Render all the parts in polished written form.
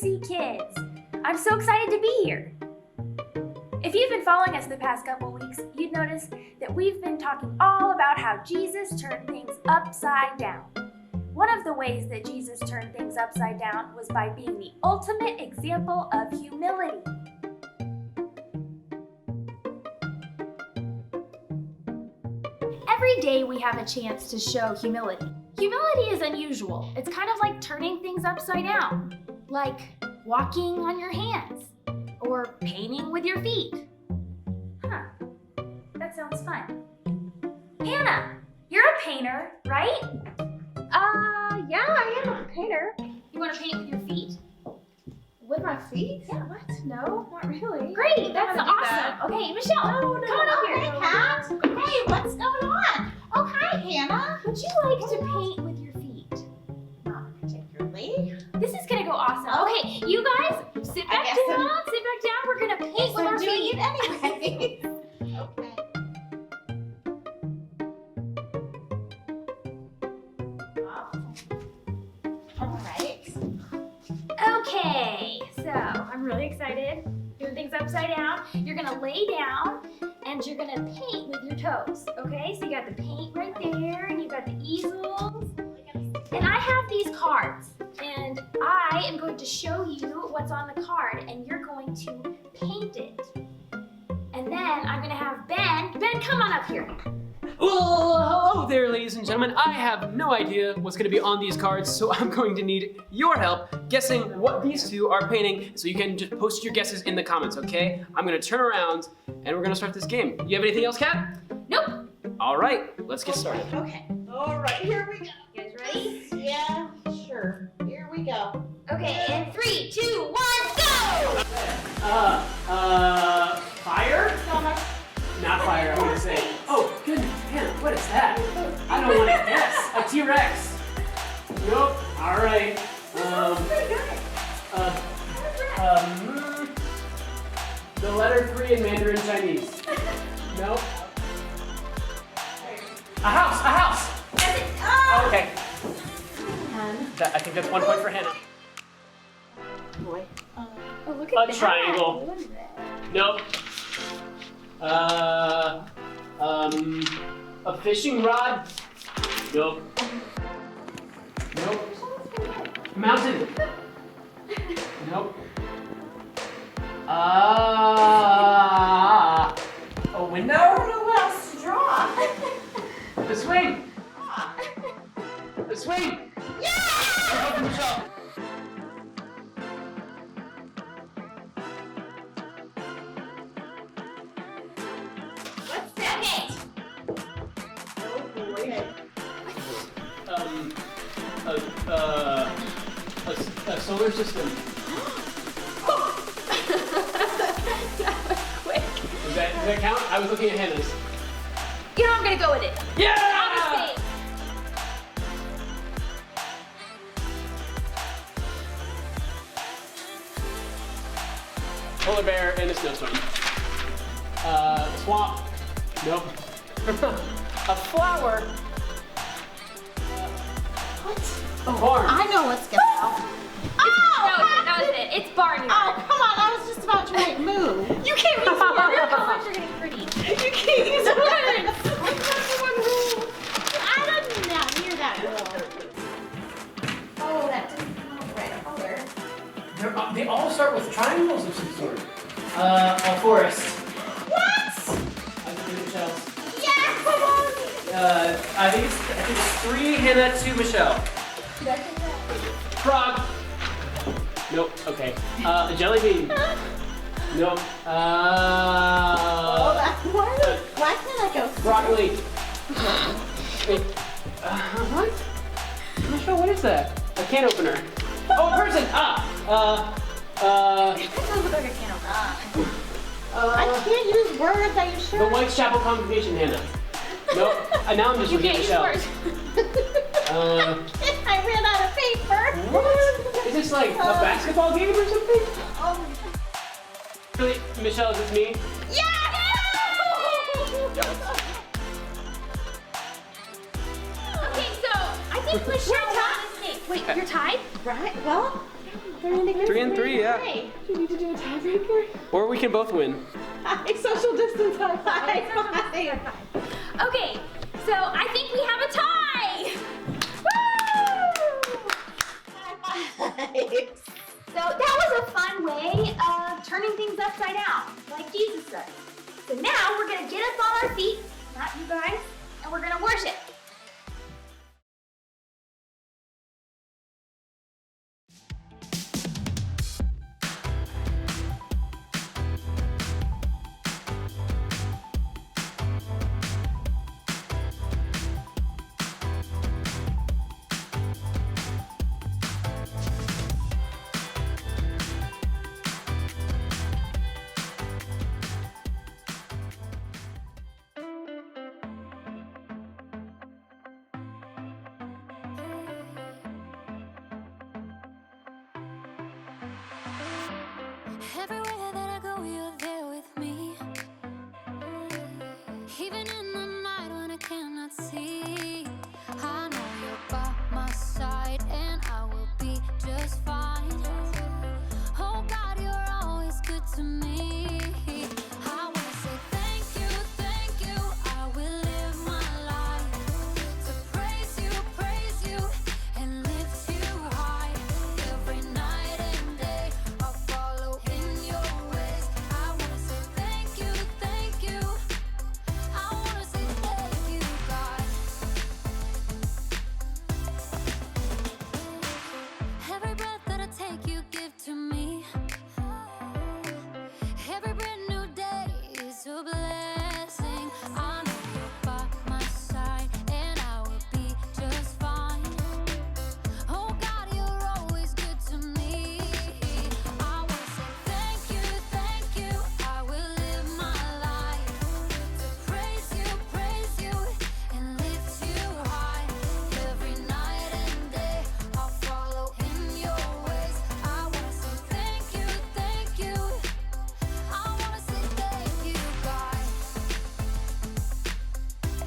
see kids. I'm so excited to be here. If you've been following us the past couple weeks, you'd notice that we've been talking all about how Jesus turned things upside down. One of the ways that Jesus turned things upside down was by being the ultimate example of humility. Every day we have a chance to show humility. Humility is unusual. It's kind of like turning things upside down, like walking on your hands or painting with your feet. Huh, that sounds fun. Hannah, you're a painter, right? Yeah, I am a painter. You want to paint with your feet? With my feet? Yeah, what? No, not really. Great, that's I don't wanna do awesome. Okay, Michelle, No, come on up here. Hey, Kat. Hey, what's going on? Oh, hi, Hannah. Would you like to paint with your feet? Not particularly. This is gonna go awesome. Okay, you guys, sit back guess down. We're gonna paint with our doing feet. it anyway. Okay. All right. Okay, so I'm really excited. Doing things upside down. You're gonna lay down and you're gonna paint with your toes. Okay, so you got the paint right there and you got the easels. And I have these cards and I am going to show you what's on the card and you're going to paint it. And then I'm gonna have Ben. Ben, come on up here. Well, hello there, ladies and gentlemen. I have no idea what's going to be on these cards, so I'm going to need your help guessing what these two are painting, so you can just post your guesses in the comments, okay? I'm going to turn around, and we're going to start this game. You have anything else, Kat? Nope. All right, let's get started. Okay. All right, here we go. You guys ready? Yeah, sure. Here we go. Okay, in 3, 2, 1, go! Fire? Not fire, I'm gonna say. Oh, goodness, Hannah, what is that? I don't want to guess. A T-Rex. Nope. All right. The letter 3 in Mandarin Chinese. Nope. A house. That's it. Oh! Okay. I think that's 1 point for Hannah. Oh, look at A triangle. What is that? Nope. A fishing rod? Nope. Mountain? Nope. A window? I don't know what else to draw. The swing? The swing? Yeah! Michelle. What's that? A solar system. Quick. Does that count? I was looking at Hannah's. You know, I'm gonna go with it. Yeah! Outer space. Polar bear in a snowstorm. Swamp. Nope. A flower. What? A barn. I know what's going on. That was it. It's barnyard. Oh, come on. I was just about to write move. You can't use words. Your comments are getting pretty. You can't use words. I don't know. You're that girl. Oh, that didn't come out right. They all start with triangles of some sort. A forest. What? I think Michelle's. Yeah, come on. I think it's 3 Hannah, 2 Michelle. Frog. Nope. Okay. A jelly bean. Nope. Oh, why can't I go? Broccoli. Wait. What? Michelle, what is that? A can opener. Oh, a person. It doesn't look like a can opener. I can't use words. Are you sure? The Whitechapel Congregation, Hannah. Nope. Now I'm just You looking at can't use Michelle. words. I ran out of paper. What? Is this like a basketball game or something? Oh. Really, Michelle, is this me? Yeah! Okay, so I think Michelle won this game. Wait, you're tied? Right, well, 3 and 3, yeah. Hey. Do you need to do a tiebreaker? Or we can both win. Hi, social distance high five. Okay, so I think we have a tie. Woo! So that was a fun way of turning things upside down, like Jesus does. So now we're gonna get up on our feet, not you guys, and we're gonna worship. Everywhere that I go, you're there with me. Even in the night when I cannot see, I know you're by my side and I will be just fine. Oh God, you're always good to me. I wanna say thank you. I will live my life to praise you, and lift you high. Every night and day, I'll follow in your ways. I wanna say thank you. I wanna say thank you, God. Every breath that I take, you give to me. Every brand new day is a blessing. I know you're by my side, and I will be just fine. Oh God, you're always good to me. I wanna say thank you. I will live my life to praise you, and lift you high. Every night and day, I'll follow in your ways. I wanna say thank you. I wanna say thank you, God.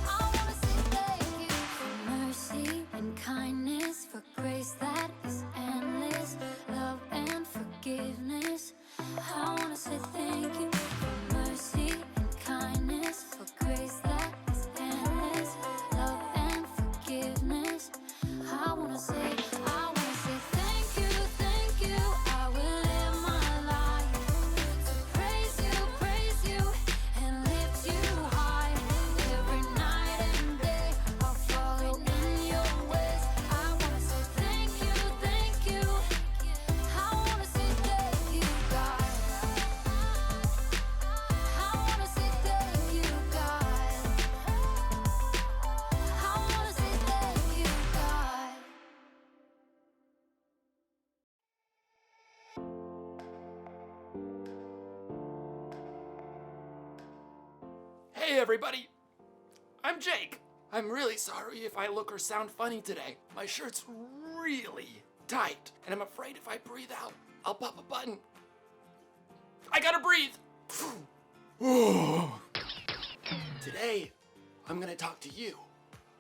I wanna say thank you for mercy and kindness, for grace that is endless, love and forgiveness. I wanna say thank you for mercy and kindness, for grace that is endless, love and forgiveness. I wanna say thank you. I will live my life to praise you, and lift you high. Every night and day, I'll follow in your ways. I wanna say thank you. I wanna say thank you, God. I wanna say thank you, God. I wanna say thank you, God. Hey everybody, I'm Jake. I'm really sorry if I look or sound funny today. My shirt's really tight, and I'm afraid if I breathe out, I'll pop a button. I gotta breathe. Today, I'm gonna talk to you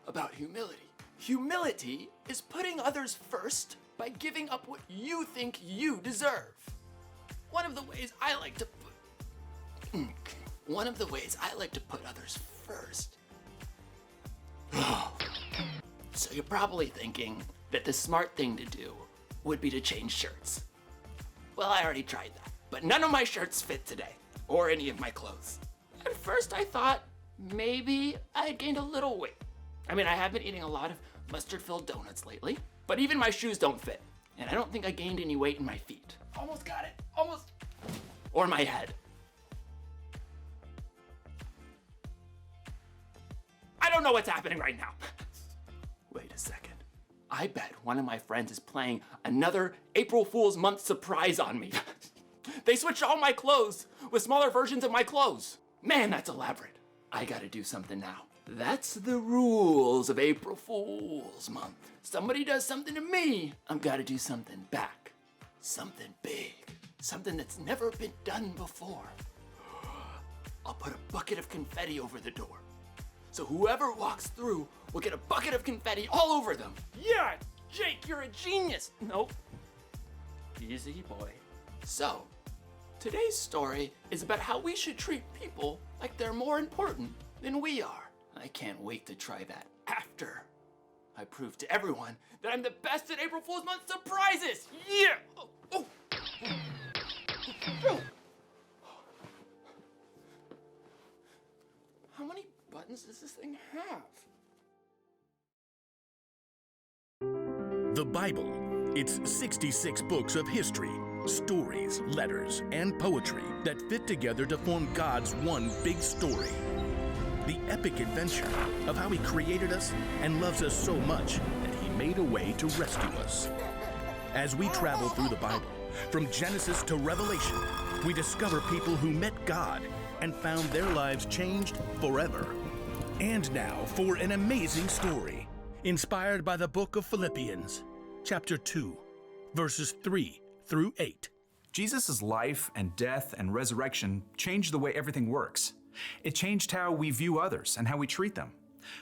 about humility. Humility is putting others first by giving up what you think you deserve. One of the ways I like to put others first. So you're probably thinking that the smart thing to do would be to change shirts. Well, I already tried that, but none of my shirts fit today, or any of my clothes. At first I thought maybe I had gained a little weight. I mean, I have been eating a lot of mustard-filled donuts lately, but even my shoes don't fit, and I don't think I gained any weight in my feet. Almost got it, almost. Or my head. I don't know what's happening right now. Wait a second. I bet one of my friends is playing another April Fool's Month surprise on me. They switched all my clothes with smaller versions of my clothes. Man, that's elaborate. I gotta do something now. That's the rules of April Fool's Month. Somebody does something to me, I've gotta do something back. Something big. Something that's never been done before. I'll put a bucket of confetti over the door. So whoever walks through will get a bucket of confetti all over them. Yeah, Jake, you're a genius. Nope. Easy, boy. So, today's story is about how we should treat people like they're more important than we are. I can't wait to try that after I prove to everyone that I'm the best at April Fool's Month surprises! Yeah! Oh. How many buttons does this thing have? The Bible. It's 66 books of history, stories, letters, and poetry that fit together to form God's one big story. The epic adventure of how He created us and loves us so much that He made a way to rescue us. As we travel through the Bible, from Genesis to Revelation, we discover people who met God and found their lives changed forever. And now for an amazing story, inspired by the book of Philippians, chapter 2, verses 3 through 8. Jesus' life and death and resurrection changed the way everything works. It changed how we view others and how we treat them.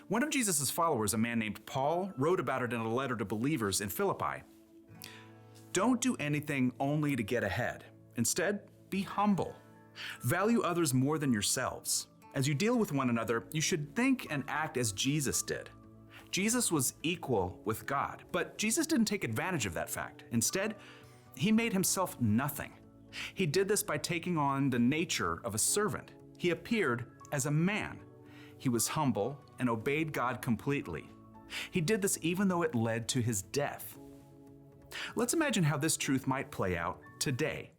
One of Jesus' followers, a man named Paul, wrote about it in a letter to believers in Philippi. Don't do anything only to get ahead. Instead, be humble. Value others more than yourselves. As you deal with one another, you should think and act as Jesus did. Jesus was equal with God, but Jesus didn't take advantage of that fact. Instead, He made Himself nothing. He did this by taking on the nature of a servant. He appeared as a man. He was humble and obeyed God completely. He did this even though it led to His death. Let's imagine how this truth might play out today.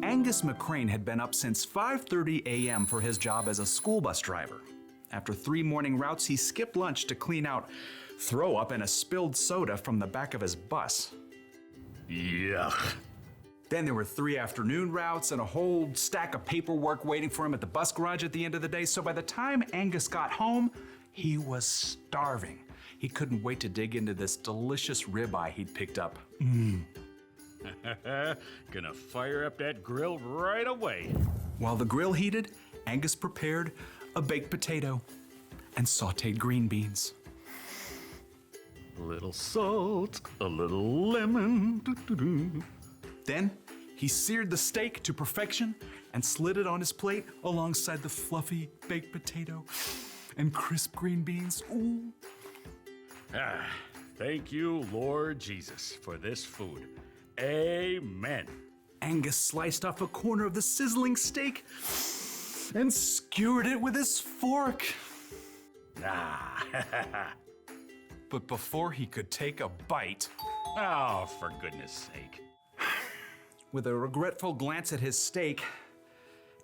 Angus McCrane had been up since 5:30 a.m. for his job as a school bus driver. After 3 morning routes, he skipped lunch to clean out throw up and a spilled soda from the back of his bus. Yuck. Then there were 3 afternoon routes and a whole stack of paperwork waiting for him at the bus garage at the end of the day. So by the time Angus got home, he was starving. He couldn't wait to dig into this delicious ribeye he'd picked up. Gonna fire up that grill right away. While the grill heated, Angus prepared a baked potato and sautéed green beans. A little salt, a little lemon. Doo-doo-doo. Then he seared the steak to perfection and slid it on his plate alongside the fluffy baked potato and crisp green beans. Ooh. Thank you, Lord Jesus, for this food. Amen. Angus sliced off a corner of the sizzling steak and skewered it with his fork. But before he could take a bite, Oh, for goodness sake. with a regretful glance at his steak,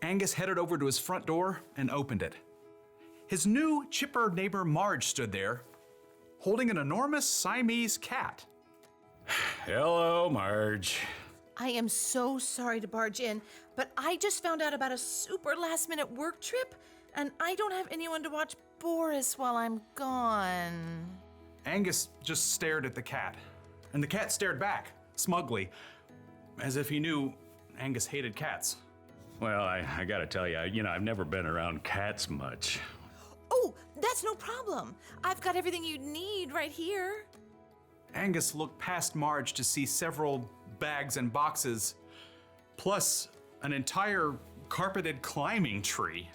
Angus headed over to his front door and opened it. His new, chipper neighbor Marge stood there, holding an enormous Siamese cat. Hello, Marge. I am so sorry to barge in, but I just found out about a super last-minute work trip, and I don't have anyone to watch Boris while I'm gone. Angus just stared at the cat, and the cat stared back, smugly, as if he knew Angus hated cats. Well, I gotta tell you, I've never been around cats much. Oh, that's no problem. I've got everything you need right here. Angus looked past Marge to see several bags and boxes, plus an entire carpeted climbing tree.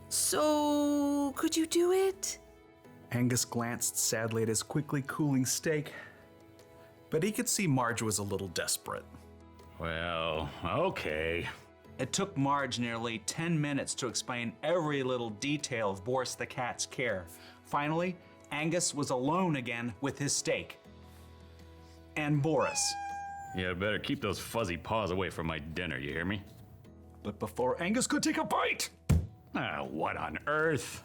So, could you do it? Angus glanced sadly at his quickly cooling steak, but he could see Marge was a little desperate. Well, okay. It took Marge nearly 10 minutes to explain every little detail of Boris the cat's care. Finally, Angus was alone again with his steak. And Boris. Yeah, better keep those fuzzy paws away from my dinner, you hear me? But before Angus could take a bite, What on earth?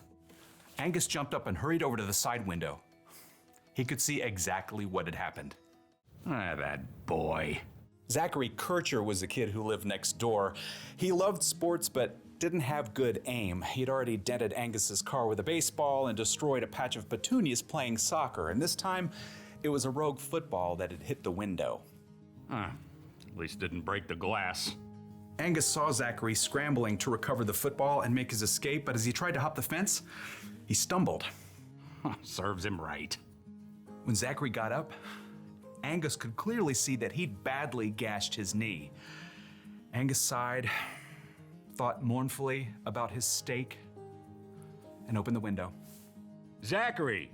Angus jumped up and hurried over to the side window. He could see exactly what had happened. That boy. Zachary Kircher was the kid who lived next door. He loved sports but didn't have good aim. He'd already dented Angus's car with a baseball and destroyed a patch of petunias playing soccer, and this time it was a rogue football that had hit the window. At least didn't break the glass. Angus saw Zachary scrambling to recover the football and make his escape, but as he tried to hop the fence, he stumbled. Serves him right. When Zachary got up, Angus could clearly see that he'd badly gashed his knee. Angus sighed, thought mournfully about his steak, and opened the window. Zachary!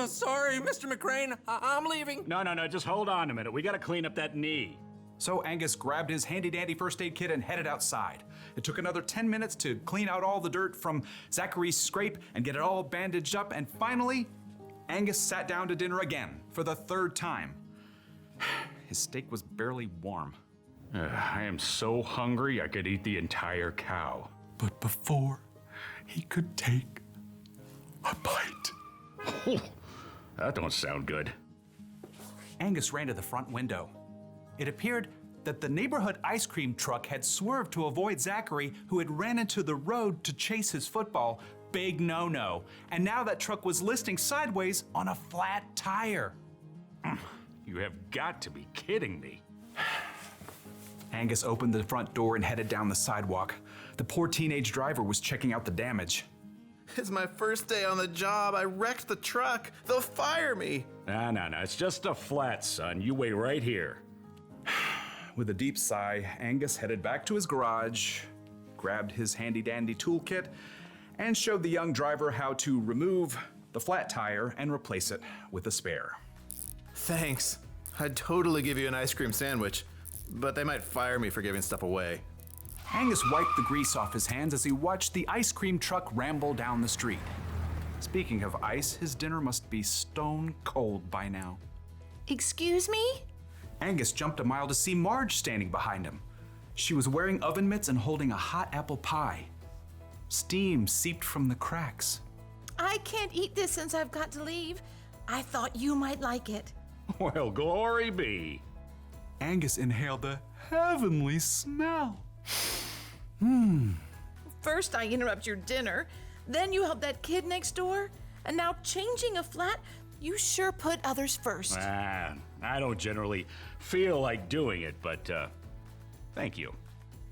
Sorry, Mr. McCrane. I'm leaving. No, just hold on a minute. We gotta clean up that knee. So Angus grabbed his handy-dandy first aid kit and headed outside. It took another 10 minutes to clean out all the dirt from Zachary's scrape and get it all bandaged up, and finally, Angus sat down to dinner again for the third time. His steak was barely warm. I am so hungry I could eat the entire cow. But before he could take a bite, That don't sound good. Angus ran to the front window. It appeared that the neighborhood ice cream truck had swerved to avoid Zachary, who had ran into the road to chase his football. Big no-no. And now that truck was listing sideways on a flat tire. You have got to be kidding me. Angus opened the front door and headed down the sidewalk. The poor teenage driver was checking out the damage. It's my first day on the job. I wrecked the truck. They'll fire me. No. It's just a flat, son. You wait right here. With a deep sigh, Angus headed back to his garage, grabbed his handy-dandy toolkit, and showed the young driver how to remove the flat tire and replace it with a spare. Thanks. I'd totally give you an ice cream sandwich, but they might fire me for giving stuff away. Angus wiped the grease off his hands as he watched the ice cream truck ramble down the street. Speaking of ice, his dinner must be stone cold by now. Excuse me? Angus jumped a mile to see Marge standing behind him. She was wearing oven mitts and holding a hot apple pie. Steam seeped from the cracks. I can't eat this since I've got to leave. I thought you might like it. Well, glory be. Angus inhaled the heavenly smell. First I interrupt your dinner, then you help that kid next door, and now changing a flat? You sure put others first. I don't generally feel like doing it, but thank you.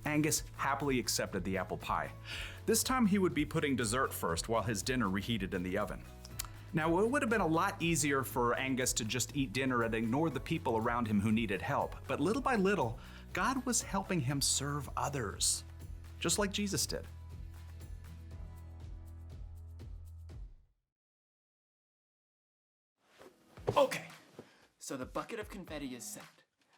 Angus happily accepted the apple pie. This time he would be putting dessert first while his dinner reheated in the oven. Now, it would have been a lot easier for Angus to just eat dinner and ignore the people around him who needed help, but little by little, God was helping him serve others, just like Jesus did. Okay, so the bucket of confetti is set.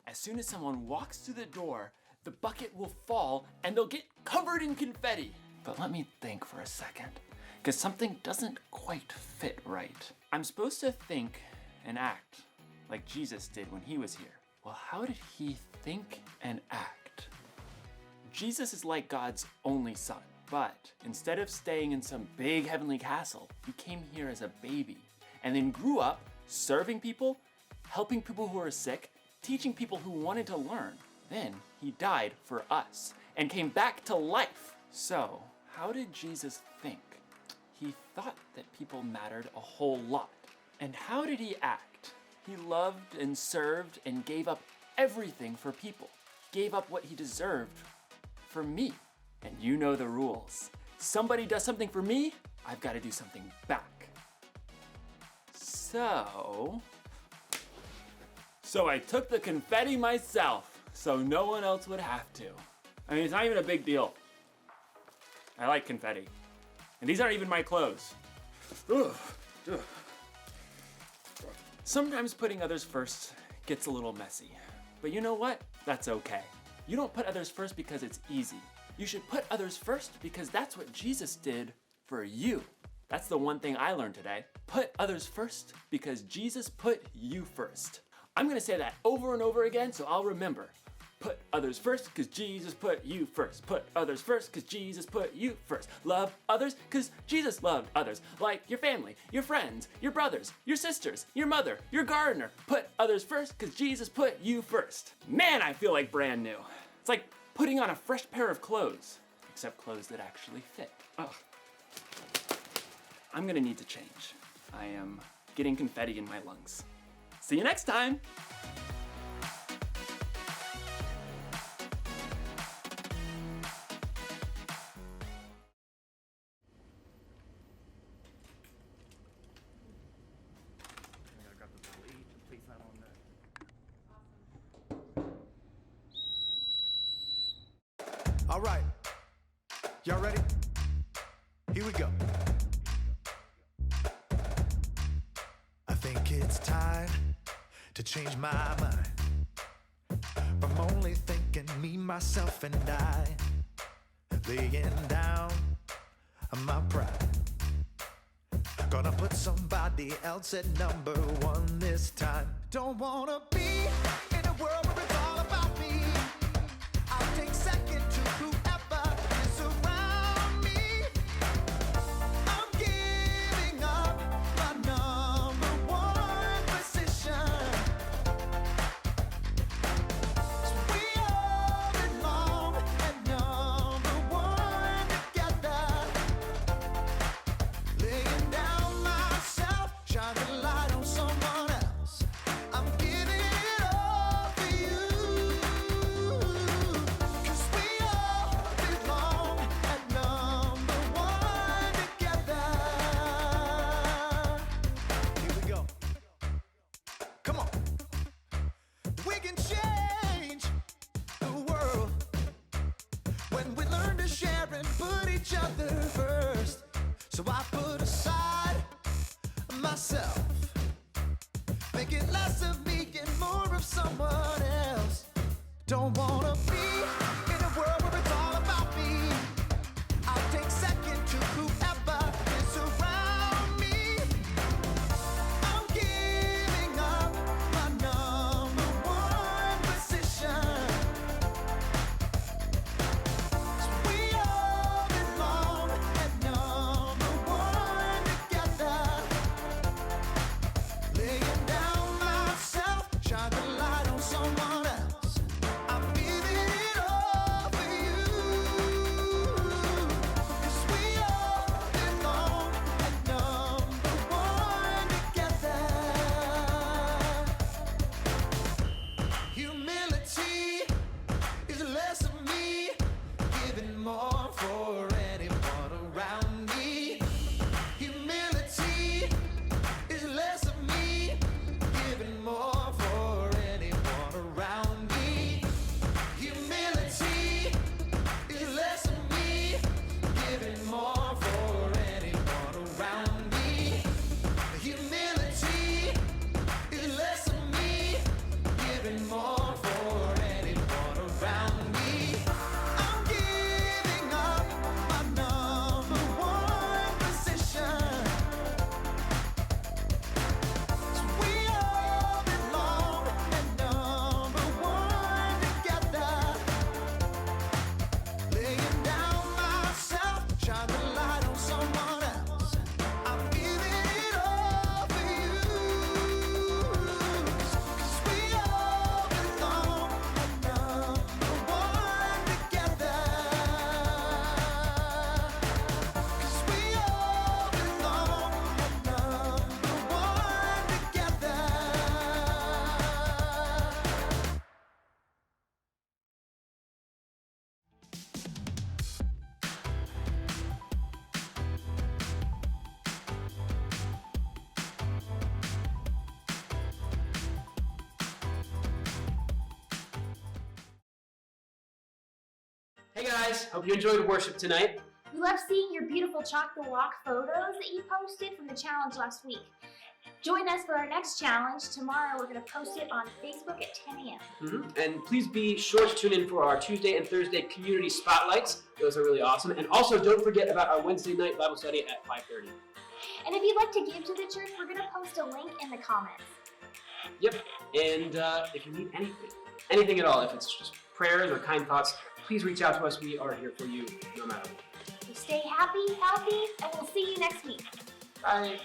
As soon as someone walks through the door, the bucket will fall and they'll get covered in confetti. But let me think for a second, because something doesn't quite fit right. I'm supposed to think and act like Jesus did when he was here. Well, how did he think and act? Jesus is like God's only son, but instead of staying in some big heavenly castle, he came here as a baby and then grew up serving people, helping people who are sick, teaching people who wanted to learn. Then he died for us and came back to life. So, how did Jesus think? He thought that people mattered a whole lot. And how did he act? He loved and served and gave up everything for people. Gave up what he deserved for me. And you know the rules. Somebody does something for me, I've got to do something back. So I took the confetti myself, so no one else would have to. I mean, it's not even a big deal. I like confetti. And these aren't even my clothes. Ugh. Sometimes putting others first gets a little messy. But you know what? That's okay. You don't put others first because it's easy. You should put others first because that's what Jesus did for you. That's the one thing I learned today. Put others first because Jesus put you first. I'm gonna say that over and over again so I'll remember. Put others first because Jesus put you first. Put others first because Jesus put you first. Love others because Jesus loved others. Like your family, your friends, your brothers, your sisters, your mother, your gardener. Put others first because Jesus put you first. Man, I feel like brand new. It's like putting on a fresh pair of clothes, except clothes that actually fit. Ugh. I'm gonna need to change. I am getting confetti in my lungs. See you next time! All right. Y'all ready? Here we go. I think it's time to change my mind from only thinking me, myself, and I, laying down my pride. Gonna put somebody else at number one this time. Don't wanna be in a world where it's all about me. I'll take second to whoever is around me. I'm giving up my number one position. So we all belong at number one together. Laying down myself, shine the light on someone else. I'm giving it all for you. 'Cause we all belong at number one together. Here we go. Come on. We can change the world when we learn to share and put each other first. So I put aside myself, make it less of me and more of someone else. Don't wanna be in a world where it's all about me. I'll take second to whoever is around me. I'm giving up my number one position. So we all belong at number one together. Laying down myself, shine the light on someone else. I'm giving it all for you. 'Cause we all belong at number one together. Humility is less of me, giving more for anyone around me. Humility is less of me, giving more for anyone around me. Humility is less of me, giving more for anyone around me. Humility is less of me, giving more for anyone around me. I'm giving up my number one position. So we all belong at number one together. Laying down myself, shine the light on someone else. I'm giving it all for you. 'Cause we all belong at number one together. 'Cause we all belong at number one together. Hey guys, hope you enjoyed worship tonight. We love seeing your beautiful Chalk the Walk photos that you posted from the challenge last week. Join us for our next challenge. Tomorrow we're going to post it on Facebook at 10 a.m. And please be sure to tune in for our Tuesday and Thursday community spotlights. Those are really awesome. And also don't forget about our Wednesday night Bible study at 5:30. And if you'd like to give to the church, we're going to post a link in the comments. Yep. And if you need anything at all, if it's just prayers or kind thoughts, please reach out to us. We are here for you no matter what. So stay happy, healthy, and we'll see you next week. Bye.